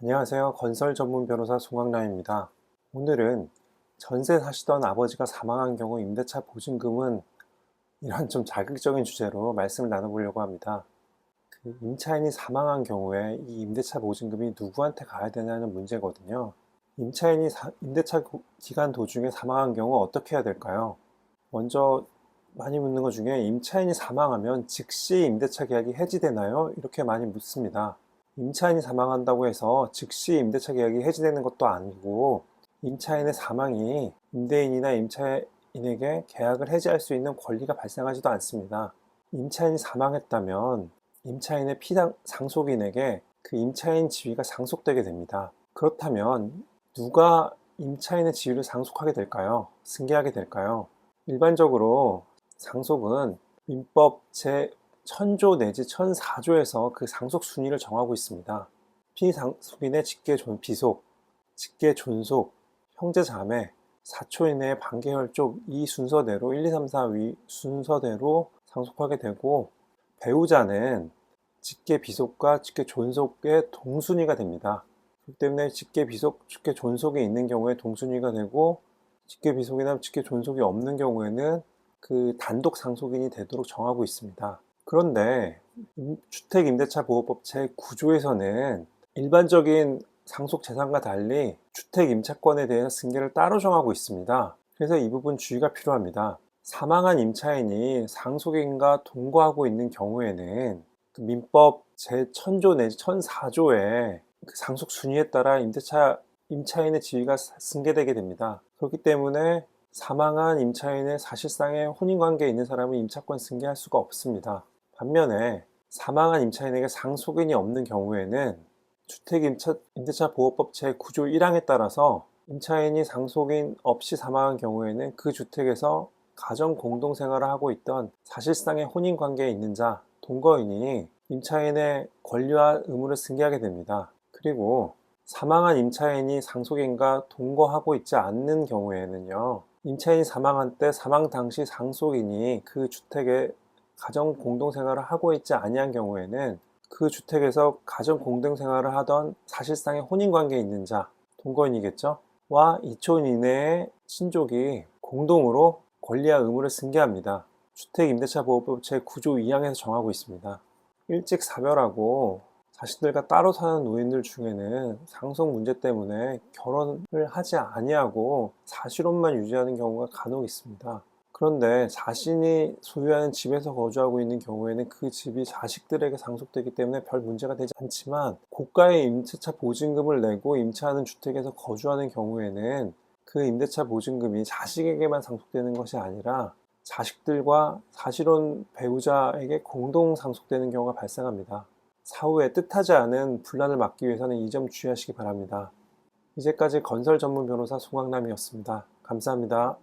안녕하세요. 건설 전문 변호사 송강남입니다. 오늘은 전세 사시던 아버지가 사망한 경우 임대차 보증금은 이런 좀 자극적인 주제로 말씀을 나눠보려고 합니다. 임차인이 사망한 경우에 이 임대차 보증금이 누구한테 가야 되냐는 문제거든요. 임차인이 임대차 기간 도중에 사망한 경우 어떻게 해야 될까요? 먼저 많이 묻는 것 중에 임차인이 사망하면 즉시 임대차 계약이 해지되나요? 이렇게 많이 묻습니다. 임차인이 사망한다고 해서 즉시 임대차 계약이 해지되는 것도 아니고 임차인의 사망이 임대인이나 임차인에게 계약을 해지할 수 있는 권리가 발생하지도 않습니다. 임차인이 사망했다면 임차인의 피상속인에게 그 임차인 지위가 상속되게 됩니다. 그렇다면 누가 임차인의 지위를 상속하게 될까요? 승계하게 될까요? 일반적으로 상속은 민법 제1000조 내지 1004조에서 그 상속 순위를 정하고 있습니다. 피상속인의 직계비속, 직계존속, 형제자매, 사초 이내의 반계혈족 이 순서대로 1, 2, 3, 4 위 순서대로 상속하게 되고 배우자는 직계비속과 직계존속의 동순위가 됩니다. 그렇기 때문에 직계비속, 직계존속이 있는 경우에 동순위가 되고 직계비속이나 직계존속이 없는 경우에는 그 단독 상속인이 되도록 정하고 있습니다. 그런데 주택임대차보호법 제9조에서는 일반적인 상속 재산과 달리 주택임차권에 대해서 승계를 따로 정하고 있습니다. 그래서 이 부분 주의가 필요합니다. 사망한 임차인이 상속인과 동거하고 있는 경우에는 그 민법 제1000조 내지 1004조의 그 상속 순위에 따라 임차인의 지위가 승계되게 됩니다. 그렇기 때문에 사망한 임차인의 사실상의 혼인관계에 있는 사람은 임차권 승계할 수가 없습니다. 반면에 사망한 임차인에게 상속인이 없는 경우에는 주택임대차보호법 제9조 1항에 따라서 임차인이 상속인 없이 사망한 경우에는 그 주택에서 가정 공동생활을 하고 있던 사실상의 혼인관계에 있는 자, 동거인이 임차인의 권리와 의무를 승계하게 됩니다. 그리고 사망한 임차인이 상속인과 동거하고 있지 않는 경우에는요, 임차인이 사망한 때 사망 당시 상속인이 그 주택에 가정 공동생활을 하고 있지 아니한 경우에는 그 주택에서 가정 공동생활을 하던 사실상의 혼인관계에 있는 자, 동거인이겠죠? 와 2촌 이내의 친족이 공동으로 권리와 의무를 승계합니다. 주택임대차보호법 제9조 2항에서 정하고 있습니다. 일찍 사별하고 자신들과 따로 사는 노인들 중에는 상속 문제 때문에 결혼을 하지 아니하고 사실혼만 유지하는 경우가 간혹 있습니다. 그런데 자신이 소유하는 집에서 거주하고 있는 경우에는 그 집이 자식들에게 상속되기 때문에 별 문제가 되지 않지만 고가의 임대차 보증금을 내고 임차하는 주택에서 거주하는 경우에는 그 임대차 보증금이 자식에게만 상속되는 것이 아니라 자식들과 사실혼 배우자에게 공동 상속되는 경우가 발생합니다. 사후에 뜻하지 않은 분란을 막기 위해서는 이 점 주의하시기 바랍니다. 이제까지 건설 전문 변호사 송강남이었습니다. 감사합니다.